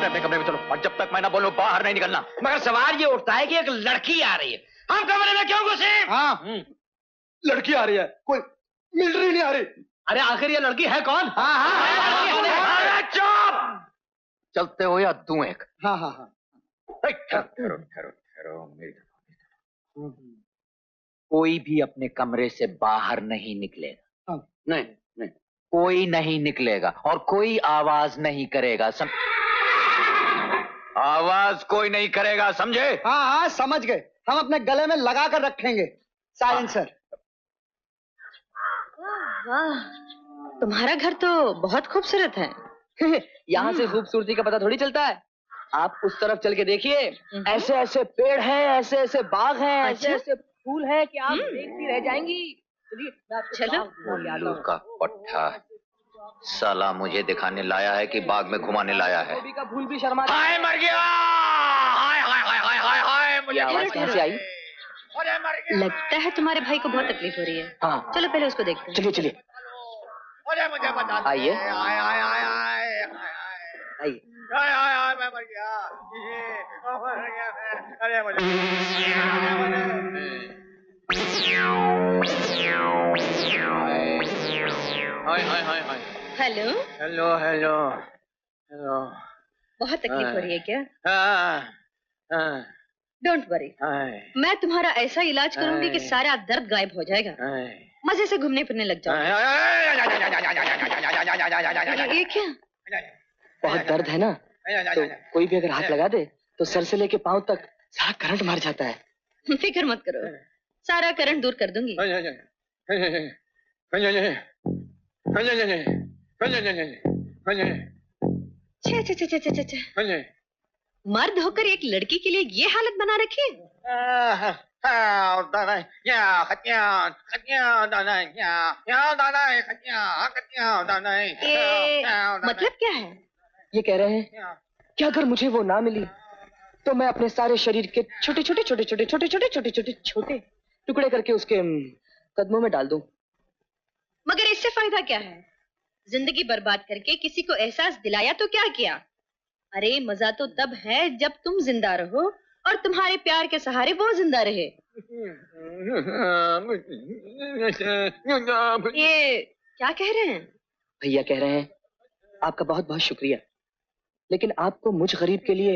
चलो अपने कमरे में चलो, और जब तक मैं ना बोलूं बाहर नहीं निकलना। मगर सवाल ये उठता है कि एक लड़की आ रही है, हम कमरे में क्यों घुसे? हाँ, लड़की आ रही है, कोई मिलिट्री नहीं आ रही। अरे आखिर ये लड़की है कौन? अरे चुप! चलते हो या दूं एक? हाँ हाँ हाँ। ठहरो मेरी तरफ। कोई भी अपने कमरे से बाहर नहीं निकलेगा। नहीं नहीं, कोई नहीं निकलेगा और कोई आवाज नहीं करेगा। आवाज कोई नहीं करेगा, समझे? हाँ हाँ समझ गए, हम अपने गले में लगा कर रखेंगे साइलेंसर। वाह, तुम्हारा घर तो बहुत खूबसूरत है। यहाँ से खूबसूरती का पता थोड़ी चलता है। आप उस तरफ चल के देखिए, ऐसे ऐसे पेड़ हैं, ऐसे ऐसे बाग हैं, ऐसे ऐसे फूल हैं कि आप देखती रह जाएंगी। चलो। उल्लू का पट्टा साला मुझे दिखाने लाया है कि बाग में घुमाने लाया है। का फूल भी शर्मा। हाय मर गया, हाय हाय हाय हाय हाय हाय, मुझे आवाज कहाँ से आई? लगता है तुम्हारे भाई को बहुत तकलीफ हो रही है। हाँ, चलो पहले उसको देखते हैं। चलिए चलिए, मुझे बता दो। आइए हाय हाय हाय हाय आइए। हाय हाय हाय, मैं मर गया, मर गया मैं। अरे हाय हाय हाय हाय। हेलो। Hello hello hello. बहुत तकलीफ हो रही है क्या? हाँ। डोंट वरी, मैं तुम्हारा ऐसा इलाज करूंगी कि सारा दर्द गायब हो जाएगा। मजे से घूमने फिरने लग जाओ। ये क्या? बहुत दर्द है ना, तो कोई भी अगर हाथ लगा दे तो सर से लेके पांव तक सारा करंट मार जाता है। फिक्र मत करो, सारा करंट दूर कर दूंगी। छे छे छे छे छे छे। मर्द होकर एक लड़की के लिए ये हालत बना रखी है। मतलब क्या है? ये कह रहे हैं कि अगर मुझे वो ना मिली तो मैं अपने सारे शरीर के छोटे छोटे छोटे छोटे छोटे छोटे छोटे छोटे छोटे टुकड़े करके उसके कदमों में डाल दूं। मगर इससे फायदा क्या है? जिंदगी बर्बाद करके किसी को एहसास दिलाया तो क्या किया? अरे मजा तो तब है जब तुम जिंदा रहो और तुम्हारे प्यार के सहारे वो जिंदा रहे। ये क्या कह रहे हैं? भैया कह रहे हैं आपका बहुत बहुत शुक्रिया, लेकिन आपको मुझ गरीब के लिए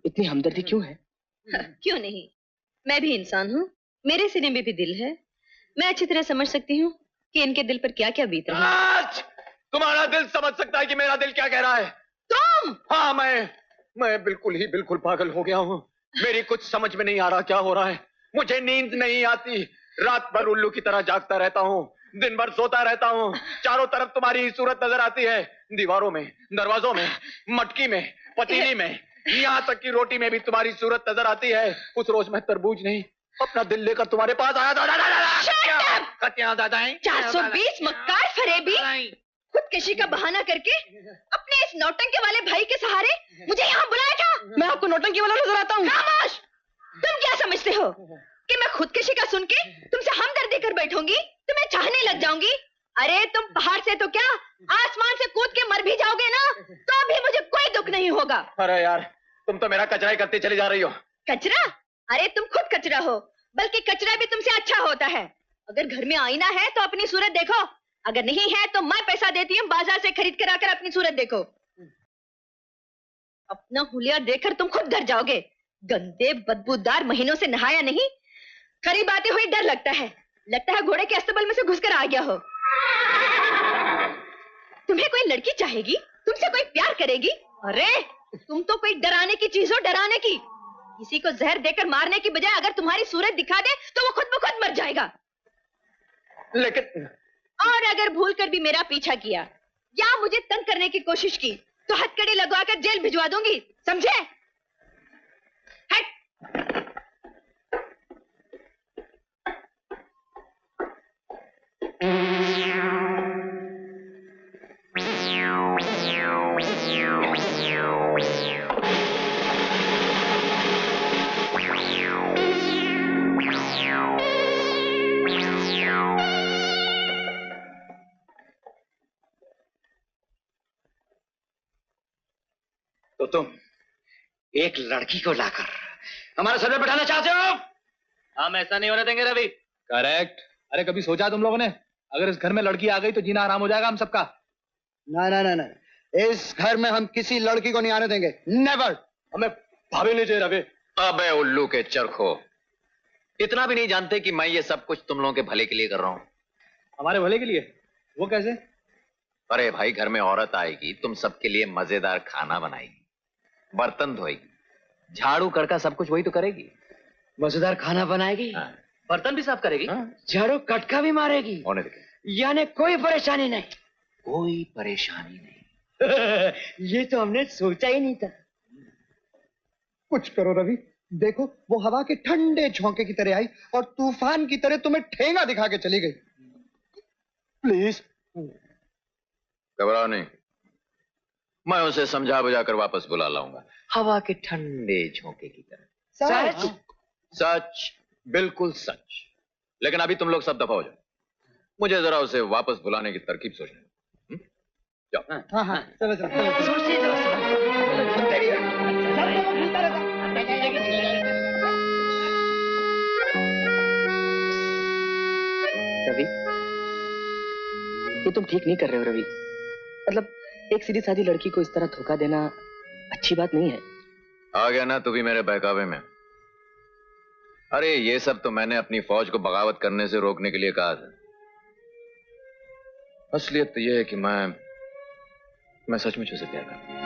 इतनी हमदर्दी क्यों है? क्यों नहीं, मैं भी इंसान हूँ, मेरे सीने में भी दिल है। मैं अच्छी तरह समझ सकती हूँ कि इनके दिल पर क्या क्या बीत रहा है। तुम्हारा दिल समझ सकता है कि मेरा दिल क्या कह रहा है? तुम? हाँ, मैं बिल्कुल पागल हो गया हूँ। मेरी कुछ समझ में नहीं आ रहा क्या हो रहा है। मुझे नींद नहीं आती, रात भर उल्लू की तरह जागता रहता हूँ, दिन भर सोता रहता हूँ। चारों तरफ तुम्हारी ही सूरत नजर आती है, दीवारों में, दरवाजों में, मटकी में, पतीली में, यहाँ तक कि रोटी में भी तुम्हारी सूरत नजर आती है। उस रोज मैं तरबूज नहीं अपना दिल लेकर तुम्हारे पास आया था। 420 मक्कार फरेबी, खुदकशी का बहाना करके अपने इस नौटंकी वाले भाई के सहारे मुझे यहाँ बुलाया था। मैं आपको नौटंकी वाला नजर आता हूँ? खामोश! तुम क्या समझते हो कि मैं खुदकशी का सुन के तुमसे हमदर्दी कर बैठूंगी, तुम्हें चाहने लग जाऊंगी? अरे तुम पहाड़ से तो क्या आसमान से कूद के मर भी जाओगे ना, तो भी मुझे कोई दुख नहीं होगा। अरे यार, तुम तो मेरा कचरा ही करते चली जा रही हो। कचरा? अरे तुम खुद कचरा हो, बल्कि कचरा भी तुमसे अच्छा होता है। अगर घर में आईना है तो अपनी सूरत देखो, अगर नहीं है तो मैं पैसा देती हूँ, बाजार से खरीद कर आकर अपनी सूरत देखो। अपना हुलिया देखकर तुम खुद डर जाओगे। गंदे बदबूदार महीनों से नहाया नहीं, करीब आते हुए डर लगता है घोड़े के अस्तबल में से घुसकर आ गया हो। तुम्हें कोई लड़की चाहेगी, तुमसे कोई प्यार करेगी? अरे तुम तो कोई डराने की चीज हो, डराने की। किसी को जहर देकर मारने की बजाय अगर तुम्हारी सूरत दिखा दे तो वो खुद ब खुद मर जाएगा। लेकिन और अगर भूल कर भी मेरा पीछा किया या मुझे तंग करने की कोशिश की तो हथकड़ी लगवाकर जेल भिजवा दूंगी, समझे? हट! तो तुम एक लड़की को लाकर हमारे सर में बैठाना चाहते हो? हम ऐसा नहीं होने देंगे रवि। करेक्ट। अरे कभी सोचा तुम लोगों ने अगर इस घर में लड़की आ गई तो जीना हराम हो जाएगा हम सबका? ना ना ना ना, इस घर में हम किसी लड़की को नहीं आने देंगे, नेवर। हमें भाभी नहीं चाहिए रवि। अबे उल्लू के चरखो, इतना भी नहीं जानते कि मैं ये सब कुछ तुम लोगों के भले के लिए कर रहा हूं। हमारे भले के लिए? वो कैसे? अरे भाई, घर में औरत आएगी, तुम सबके लिए मजेदार खाना बनाएगी, बर्तन धोएगी, झाड़ू कड़का सब कुछ वही तो करेगी। मजेदार खाना बनाएगी, हाँ। बर्तन भी साफ करेगी, हाँ। झाड़ू कटका भी मारेगी। होने दे। यानी कोई परेशानी नहीं। कोई परेशानी नहीं। ये तो हमने सोचा ही नहीं था। कुछ करो रवि, देखो वो हवा के ठंडे झोंके की तरह आई और तूफान की तरह तुम्हें ठेंगा दिखा के चली गई। प्लीज। घबराओ नहीं, मैं उसे समझा बुझा कर वापस बुला लाऊंगा, हवा के ठंडे झोंके की तरह। सच? सच, बिल्कुल सच। लेकिन अभी तुम लोग सब दफा हो जाओ, मुझे जरा उसे वापस बुलाने की तरकीब सोचने दो। जाओ। हाँ हाँ, चलो चलो चलो। रवि, ये तुम ठीक नहीं कर रहे हो रवि। मतलब एक सीधी सादी लड़की को इस तरह धोखा देना अच्छी बात नहीं है। आ गया ना तू भी मेरे बहकावे में। अरे ये सब तो मैंने अपनी फौज को बगावत करने से रोकने के लिए कहा था। असलियत तो यह है कि मैं सचमुच उसे प्यार करता हूं।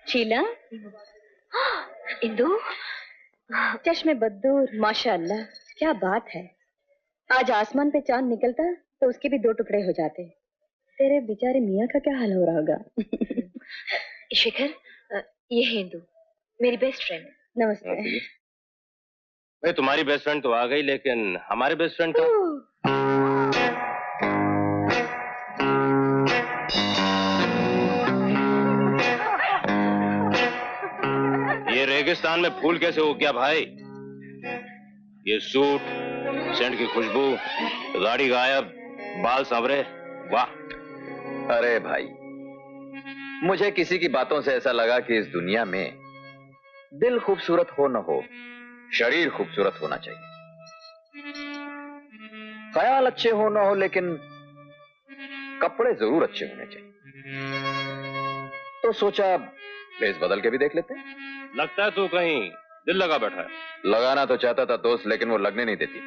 शीला, इंदु, चश्मे बद्दूर, माशाअल्लाह, क्या बात है। आज आसमान पे चांद निकलता तो उसके भी 2 टुकड़े हो जाते। तेरे बेचारे मियाँ का क्या हाल हो रहा होगा। शिखर, ये है इंदु, मेरी बेस्ट फ्रेंड। नमस्ते। भाई तुम्हारी बेस्ट फ्रेंड तो आ गई, लेकिन हमारे बेस्ट फ्रेंड का ये रेगिस्तान में फूल कैसे हो गया भाई? ये सूट, सेंट की खुशबू, गाड़ी गायब, बाल सांवरे, वाह। अरे भाई, मुझे किसी की बातों से ऐसा लगा कि इस दुनिया में दिल खूबसूरत हो न हो, शरीर खूबसूरत होना चाहिए। ख्याल अच्छे हो न हो, लेकिन कपड़े जरूर अच्छे होने चाहिए। तो सोचा भेस बदल के भी देख लेते हैं। लगता है तू कहीं दिल लगा बैठा है। लगाना तो चाहता था दोस्त, लेकिन वो लगने नहीं देती।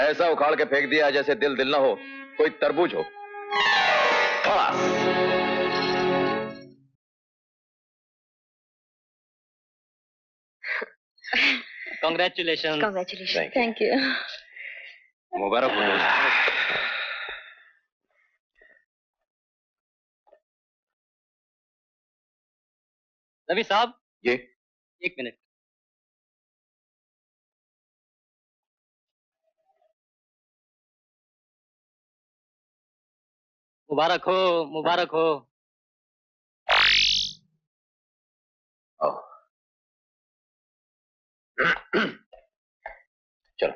ऐसा उखाड़ के फेंक दिया जैसे दिल दिल ना हो, कोई तरबूज हो। कांग्रेचुलेशन। कांग्रेचुलेशन। Thank you. मुबारक हो। रवि साहब, ये 1 मिनट। मुबारक हो, मुबारक हो। आओ। चलो।